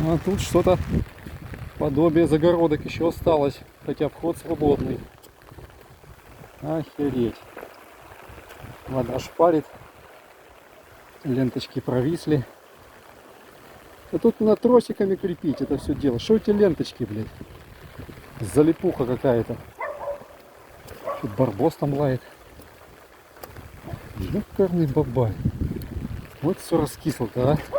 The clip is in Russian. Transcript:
А тут что-то подобие загородок еще осталось, хотя вход свободный. Охереть. Вода шпарит. Ленточки провисли. А тут надо тросиками крепить это все дело. Что эти ленточки, блядь? Залипуха какая-то. Тут барбос там лает. Ёкарный бабай. Вот все раскисло-то, а.